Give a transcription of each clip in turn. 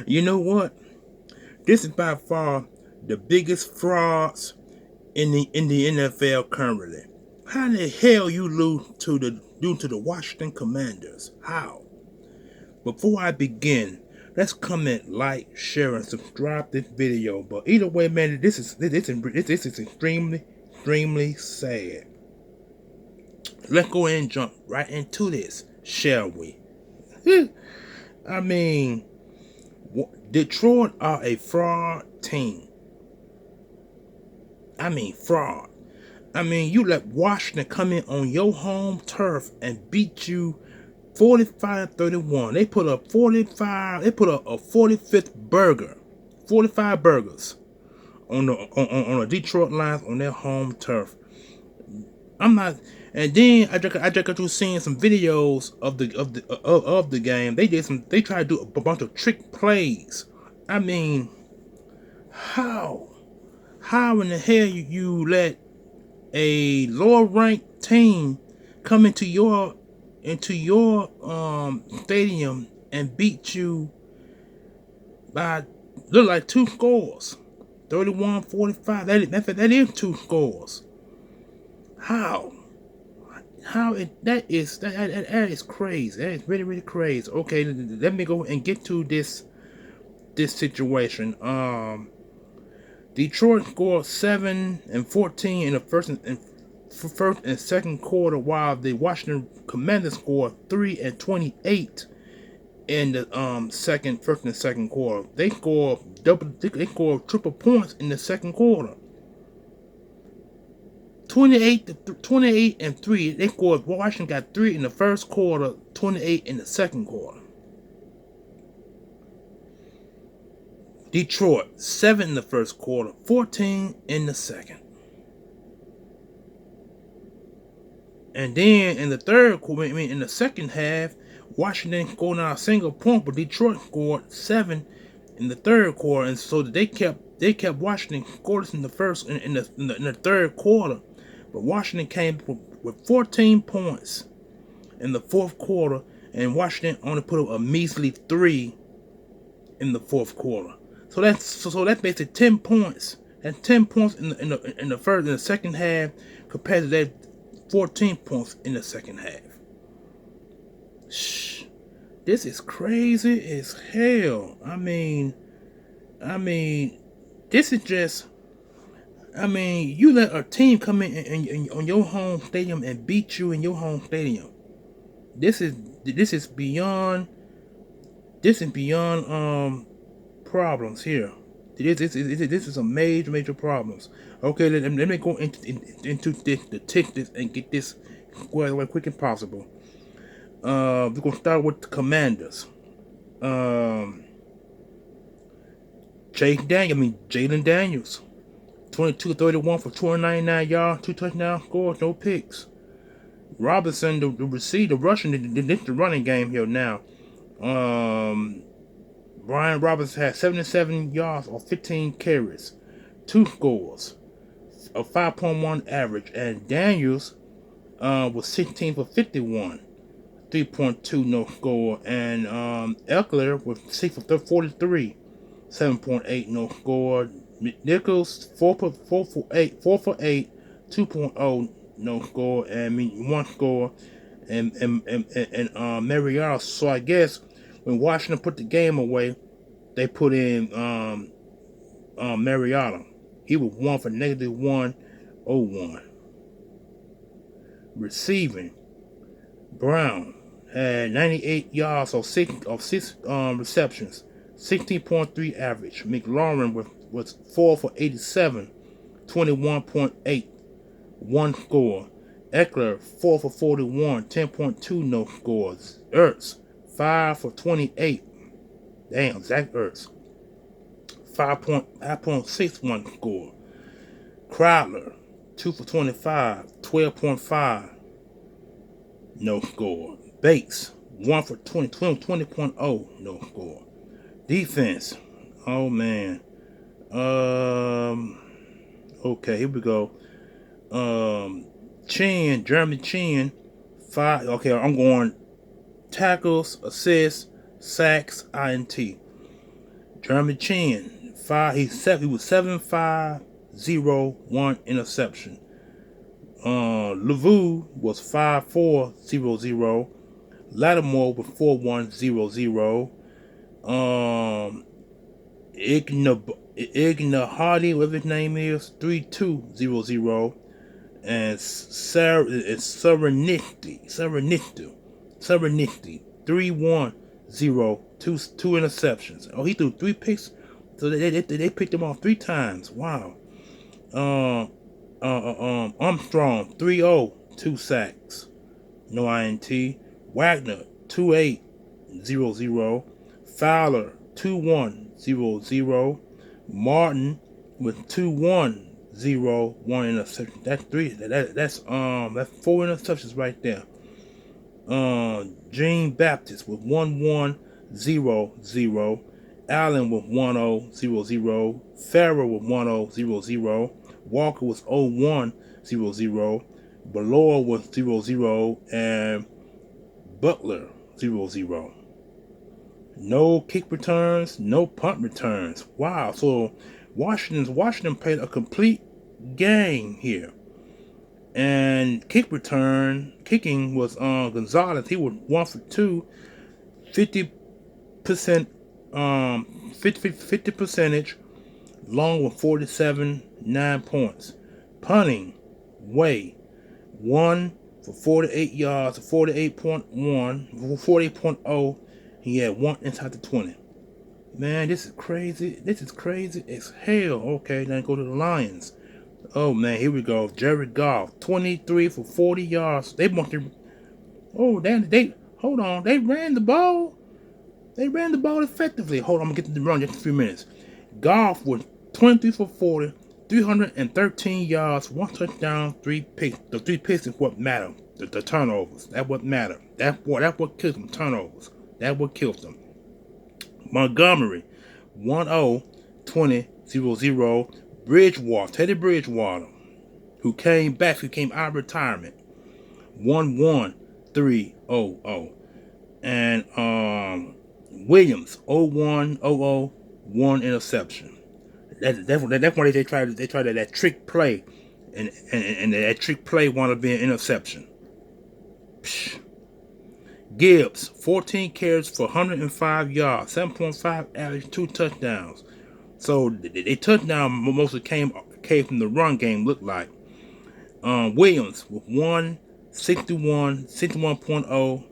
You know what? This is by far the biggest frauds in the NFL currently. How the hell you lose to the Washington Commanders? How? Before I begin, let's comment, like, share, and subscribe to this video. But either way, man, this is extremely sad. Let's go ahead and jump right into this, shall we? I mean, Detroit are a fraud team. I mean, fraud. I mean, you let Washington come in on your home turf and beat you 45-31. They put up 45. They put up a 45th burger, 45 burgers on the Detroit Lions on their home turf. I'm not. And then I just got through seeing some videos of the game. They tried to do a bunch of trick plays. I mean, how in the hell you let a lower ranked team come into your stadium and beat you by look like two scores, 31-45. That is two scores. How? That is crazy. That is really crazy. Okay, let me go and get to this situation. Detroit scored 7 and 14 in the first and second quarter, while the Washington Commanders scored 3 and 28 in the first and second quarter. They scored triple points in the second quarter. 28 and 3. They scored. Washington got 3 in the first quarter, 28 in the second quarter. Detroit 7 in the first quarter, 14 in the second. And then in the third quarter, in the second half, Washington scored not a single point, but Detroit scored 7 in the third quarter, and so they kept Washington scoreless in the third quarter. But Washington came with 14 points in the fourth quarter, and Washington only put up a measly 3 in the fourth quarter. So that's basically 10 points. That's 10 points in the second half compared to that 14 points in the second half. Shh. This is crazy as hell. I mean, this is just. I mean, you let a team come in on your home stadium and beat you in your home stadium. This is beyond. This is beyond problems here. This is a major problems. Okay, let me go into the tickets and get this squared away quick as possible. We're gonna start with the Commanders. Jalen Daniels, 22-31 for 299 yards, 2 touchdown scores, no picks. Robinson, the receiver, rushing the running game here now. Brian Robinson had 77 yards on 15 carries, 2 scores, a 5.1 average, and Daniels was 16 for 51, 3.2 no score, and Ekeler was 6 for 43, 7.8 no score. Nichols 4 for 8, 2.0 no score, and 1 score, and Mariota. So I guess when Washington put the game away, they put in Mariota. He was 1 for -101. Receiving, Brown had 98 yards of six receptions, 16.3 average. McLaurin was 4 for 87, 21.8, 1 score. Ekeler 4 for 41, 10.2 no scores. Ertz 5 for 28. Damn, Zach Ertz 5.61 score. Crowder 2 for 25, 12.5 no score. Bates 1 for 20.0 no score. Defense, oh man. Okay, here we go. Jeremy Chin, 5. Okay, I'm going tackles, assists, sacks, INT. Jeremy Chin, 5. He was 7.5, interception. Lavu was 5.4, Lattimore was 4.1, Igna Hardy, whatever his name is, 3.2, and Serenity, 3.1, two interceptions. Oh, he threw 3 picks, so they picked him off 3 times. Wow. Armstrong, 3.0, 2 sacks, no INT. Wagner, 2.8, Fowler, 2.1, Martin with 2.1, 1 interception. That's 4 interceptions right there. Jean Baptist with 1.1, Allen with 1.0, Farrell with 1.0, Walker was 0.1, Belor was 0.0, and Butler 0.0. No kick returns, no punt returns. Wow, so Washington played a complete game here. And kicking was Gonzalez. He was 1 for 2, 50%, 50 percentage, long with 47, 9 points. Punting, Way, 1 for 48 yards, 48.1, 48.0. He had 1 inside the 20. Man, this is crazy. This is crazy as hell. Okay, then go to the Lions. Oh man, here we go. Jared Goff, 23 for 40 yards. They want to. Oh, they hold on. They ran the ball. They ran the ball effectively. Hold on, I'm gonna get to the run just a few minutes. Goff was 23 for 40, 313 yards, 1 touchdown, 3 picks. The 3 picks is what matter. The turnovers. That's what matter. That's what kills them. Turnovers. That's what kills them. Montgomery, 1.0, 20.00. Teddy Bridgewater, who came out of retirement, 1.1300. And Williams, 0.100, 1 interception. That's why they tried that trick play, and that trick play wound up being an interception. Psh. Gibbs, 14 carries for 105 yards, 7.5 average, 2 touchdowns. So they touchdown mostly came from the run game, looked like. Williams with 61.0,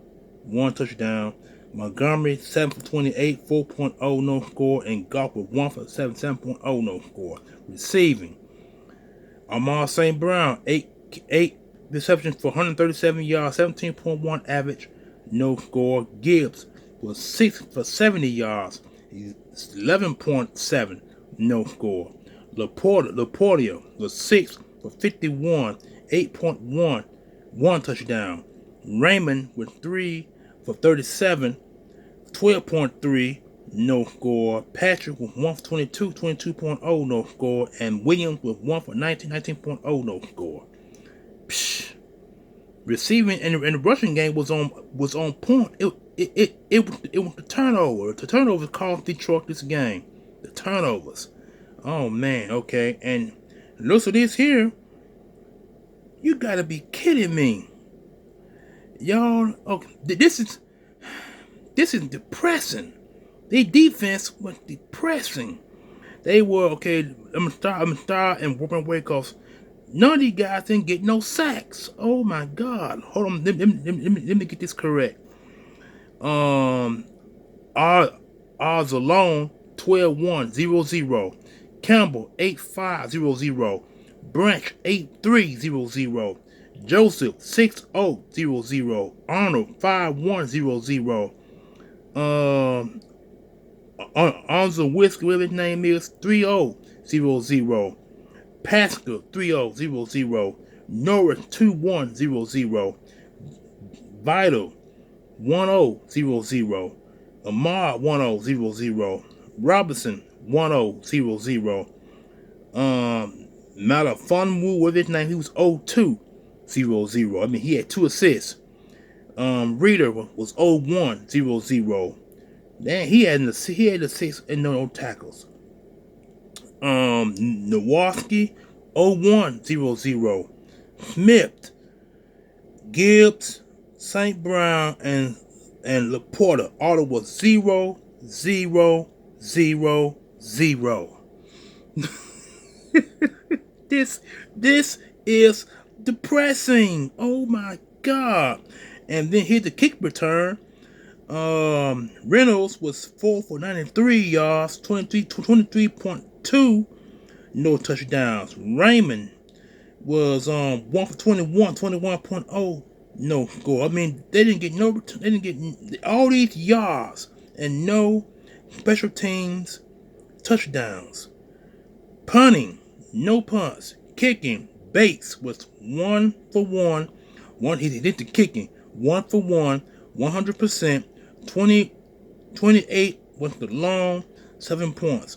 1 touchdown. Montgomery, 7 for 28, 4.0, no score. And Goff with 1 for 7.0, no score. Receiving, Amar St. Brown, 8 receptions for 137 yards, 17.1 average, no score. Gibbs was 6 for 70 yards, 11.7, no score. Laporta was 6 for 51, 8.1, 1 touchdown. Raymond with 3 for 37, 12.3, no score. Patrick with 1 for 22, 22.0, no score. And Williams with 1 for 19, 19.0, no score. Psh. Receiving and the rushing game was on point. It was the turnover. The turnovers cost Detroit this game. The turnovers. Oh man, okay. And look at this here. You gotta be kidding me. Y'all, okay, this is depressing. Their defense was depressing. They were, okay, I'm gonna start and work my way because none of these guys didn't get no sacks. Oh my God. Hold on, let me get this correct. Ours alone, 12.1, Campbell, 8.5, Branch, 8.3, Joseph, 6.0, Arnold, 5.1, Arnold Whiskey, whatever his name is, 3.0, Pascal, 3.0, Norris, 2.1, Vital, 1.0, Amar, 1.0, Robinson, 1.0, Malafonwu, whatever his name, he was 0.2, 0-0. I mean, he had 2 assists. Reader was 0-1-0-0. Then he had 6 and no tackles. Nowoski 0-1-0-0. Smith, Gibbs, St. Brown, and Laporta. All of was 0-0-0-0. This is depressing. Oh my God. And then here's the kick return. Reynolds was 4 for 93 yards, 23.2, no touchdowns. Raymond was 1 for 21, 21.0, no score. I mean, they didn't get all these yards and no special teams touchdowns. Punting, no punts. Kicking, Bates was 1 for 1. He did the kicking, 1 for 1, 100%. 28 was the long, 7 points.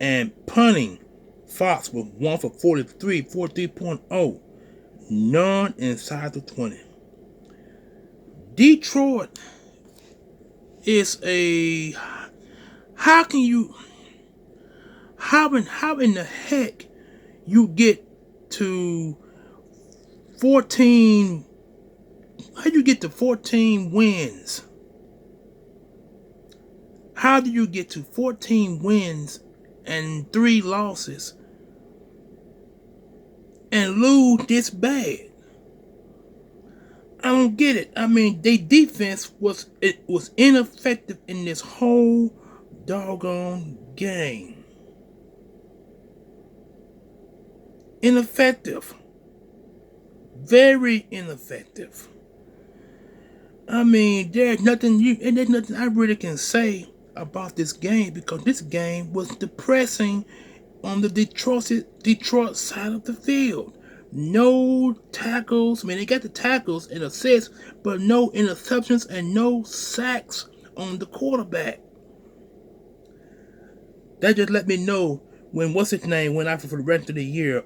And punting, Fox was 1 for 43, 43.0. None inside the 20. Detroit is a... How in the heck you get to 14... How do you get to 14 wins? How do you get to 14 wins and 3 losses and lose this bad? I don't get it. I mean, their defense was ineffective in this whole doggone game. Ineffective. Very ineffective. I mean, there's nothing I really can say about this game, because this game was depressing on the Detroit side of the field. No tackles. I mean, they got the tackles and assists, but no interceptions and no sacks on the quarterback. That just let me know when what's his name went out for the rest of the year.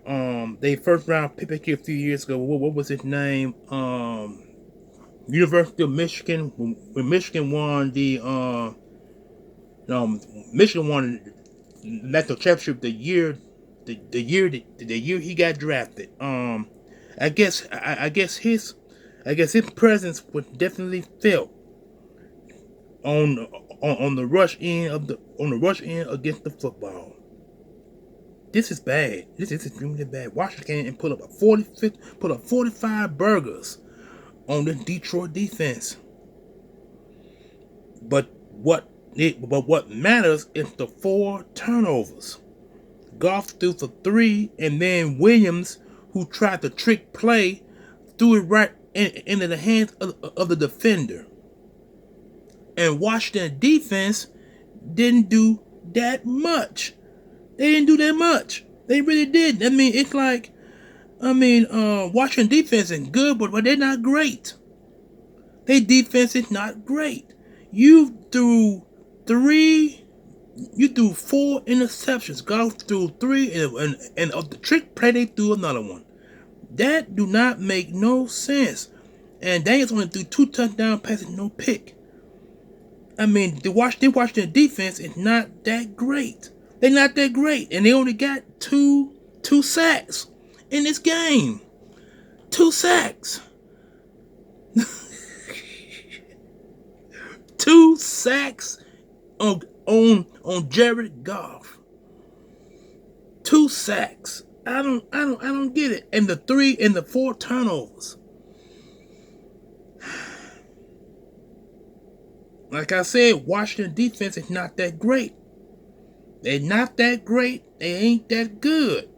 They first round pick a few years ago. What was his name? University of Michigan. When Michigan won the Michigan won the national championship the year he got drafted. I guess his presence was definitely felt on the rush end against the football. This is bad. This is extremely bad. Washington came and put up 45 burgers on the Detroit defense. But what matters is the 4 turnovers. Goff threw for 3, and then Williams, who tried to trick play, threw it right into the hands of the defender. And Washington defense didn't do that much. They didn't do that much. They really did. I mean, it's like, Washington defense is good, but they're not great. Their defense is not great. You threw 4 interceptions. Goff threw 3, and of the trick play, they threw another one. That do not make no sense. And Daniels only threw 2 touchdown passes, no pick. I mean, the Washington defense is not that great. They're not that great, and they only got two sacks in this game. 2 sacks. 2 sacks on Jared Goff. 2 sacks. I don't get it. And the 3 and the 4 turnovers. Like I said, Washington defense is not that great. They're not that great. They ain't that good.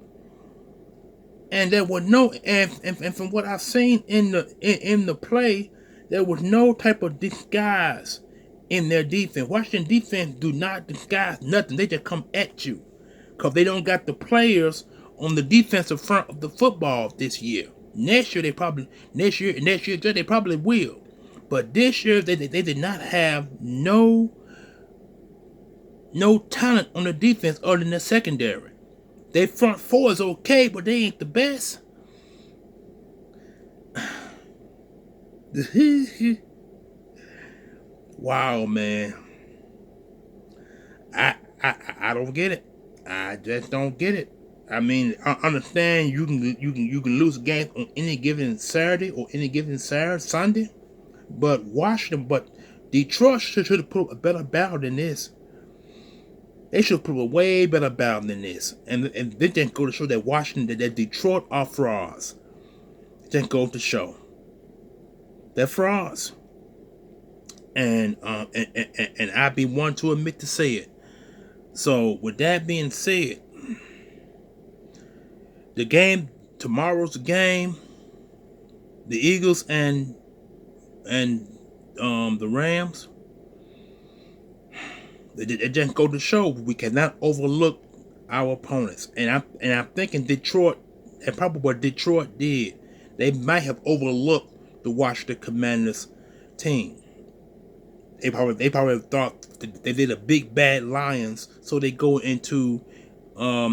And there was no, and from what I've seen in the play, there was no type of disguise in their defense. Washington defense do not disguise nothing. They just come at you, because they don't got the players on the defensive front of the football this year. Next year they probably will. But this year they did not have no talent on the defense other than the secondary. Their front 4 is okay, but they ain't the best. Wow, man. I don't get it. I just don't get it. I mean, I understand you can lose a game on any given Saturday or any given Saturday Sunday, but Detroit should have put a better battle than this. They should have put a way better battle than this, and they didn't go to show that Washington that Detroit are frauds. Didn't go to show they're frauds, and I'd be one to admit to say it. So with that being said, the game tomorrow's game, the Eagles and the Rams. It just go to show we cannot overlook our opponents, and I'm thinking Detroit, and probably what Detroit did, they might have overlooked the Washington Commanders team. They probably thought that they did a big bad Lions, so they go into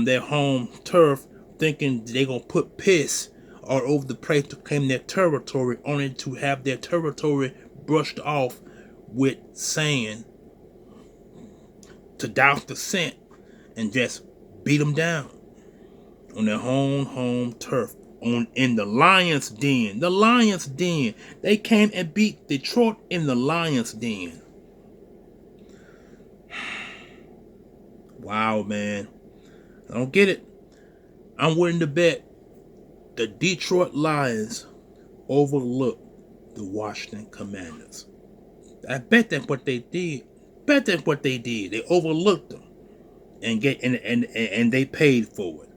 their home turf thinking they gonna put piss all over the place to claim their territory, only to have their territory brushed off with sand to douse the scent and just beat them down on their home turf. In the Lions Den. The Lions Den. They came and beat Detroit in the Lions Den. Wow, man. I don't get it. I'm willing to bet the Detroit Lions overlooked the Washington Commanders. I bet that's what they did. They overlooked them and they paid for it.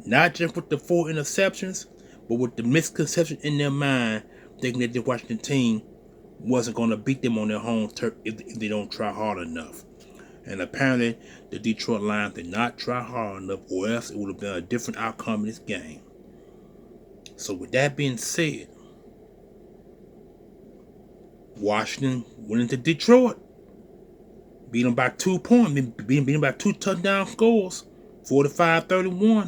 Not just with the 4 interceptions, but with the misconception in their mind, thinking that the Washington team wasn't going to beat them on their home turf if they don't try hard enough. And apparently, the Detroit Lions did not try hard enough, or else it would have been a different outcome in this game. So with that being said, Washington went into Detroit, beat them by 2 points, beat them by 2 touchdown scores, 45-31.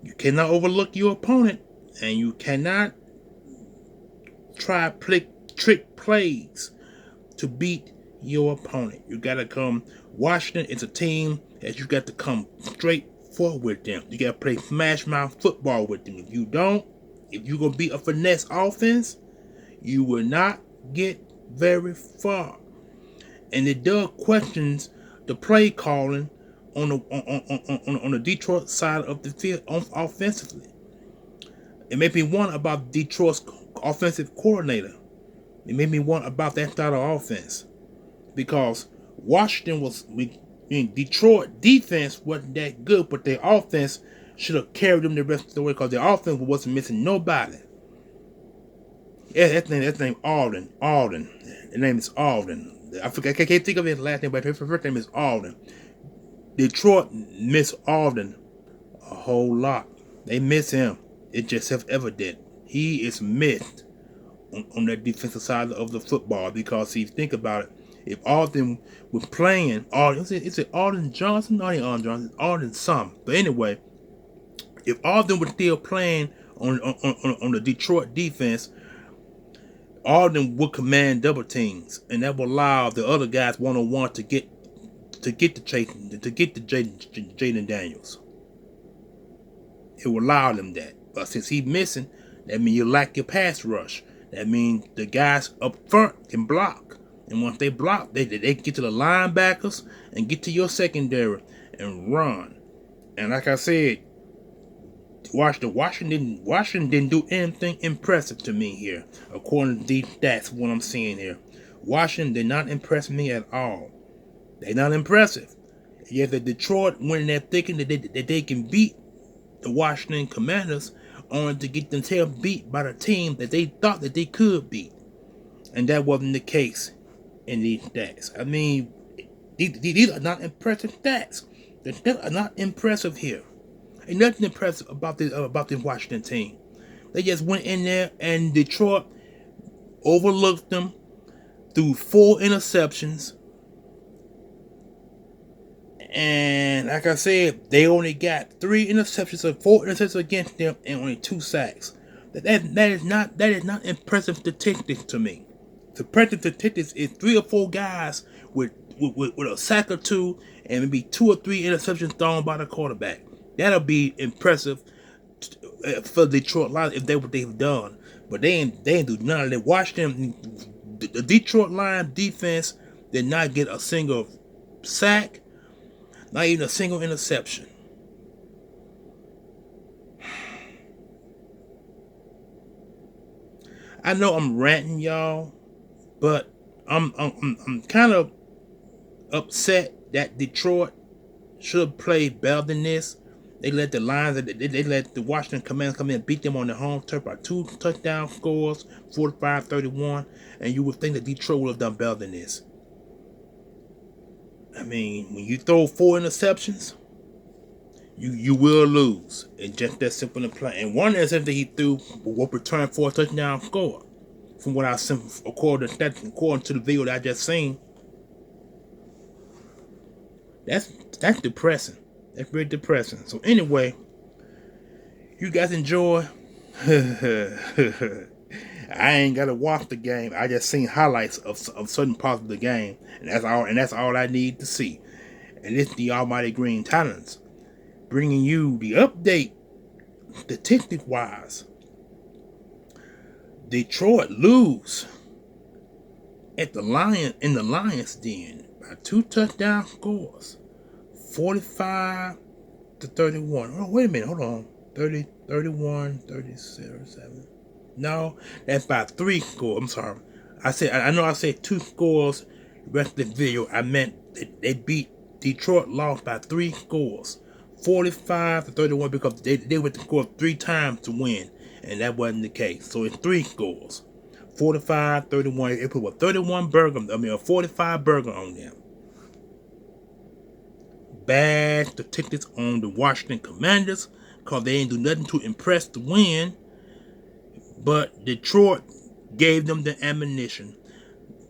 You cannot overlook your opponent, and you cannot try trick plays to beat your opponent. You gotta come. Washington is a team that you got to come straight forward with them. You gotta play smash mouth football with them. If you don't, if you're gonna be a finesse offense, you will not get very far. And it does questions the play calling on the Detroit side of the field offensively. It made me wonder about Detroit's offensive coordinator. It made me wonder about that style of offense, because Detroit defense wasn't that good, but their offense should have carried them the rest of the way, because their offense wasn't missing nobody. Yeah, that name Alden. The name is Alden. I can't think of his last name, but his first name is Alden. Detroit miss Alden a whole lot. They miss him. It's just self-evident. He is missed on that defensive side of the football, because see, think about it. If Alden was playing, is it Alden Johnson? Not Alden Johnson. Alden some. But anyway, if Alden was still playing on the Detroit defense, Alden would command double teams, and that would allow the other guys one-on-one to get to Jaden Daniels. It will allow them that. But since he's missing, that means you lack your pass rush. That means the guys up front can block. And once they block, they get to the linebackers and get to your secondary and run. And like I said, Washington didn't do anything impressive to me here, according to these stats. What I'm seeing here, Washington did not impress me at all. They're not impressive. Yet the Detroit went in there thinking that they can beat the Washington Commanders, only to get themselves beat by the team that they thought that they could beat. And that wasn't the case in these stats. I mean, these are not impressive stats. The stats are not impressive here. Ain't nothing impressive about this Washington team. They just went in there and Detroit overlooked them, threw 4 interceptions. And like I said, they only got 3 interceptions or 4 interceptions against them and only 2 sacks. That is not impressive statistics to me. The impressive statistics is 3 or 4 guys with a sack or two and maybe 2 or 3 interceptions thrown by the quarterback. That'll be impressive for the Detroit Lions if that's what they've done. But they ain't do none of that. Watch them. The Detroit Lions defense did not get a single sack, not even a single interception. I know I'm ranting, y'all, but I'm kind of upset that Detroit should have played better than this. They let the Lions, they let the Washington Commanders come in and beat them on their home turf by 2 touchdown scores, 45-31, and you would think that Detroit would have done better than this. I mean, when you throw 4 interceptions, you will lose. It's just that simple and plain. And one interception that he threw will return for a touchdown score. From what I seen, according to the video that I just seen, that's depressing. That's very depressing. So anyway, you guys enjoy. I ain't gotta watch the game. I just seen highlights of certain parts of the game, and that's all I need to see. And it's the Almighty Green Talents bringing you the update, statistic wise. Detroit lose at the Lions Den by 2 touchdown scores, 45-31. Oh, wait a minute, hold on. 30, 31, 37. No, that's by 3 scores. I'm sorry. I know I said 2 scores. The rest of the video, I meant they beat Detroit, lost by 3 scores, 45-31, because they went to score 3 times to win, and that wasn't the case. So it's 3 scores, 45-31. They put a 45 burger on them. Bad statistics on the Washington Commanders, because they ain't do nothing to impress the win. But Detroit gave them the ammunition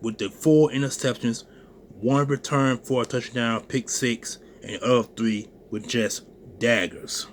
with the 4 interceptions, 1 return for a touchdown, pick 6, and the other 3 with just daggers.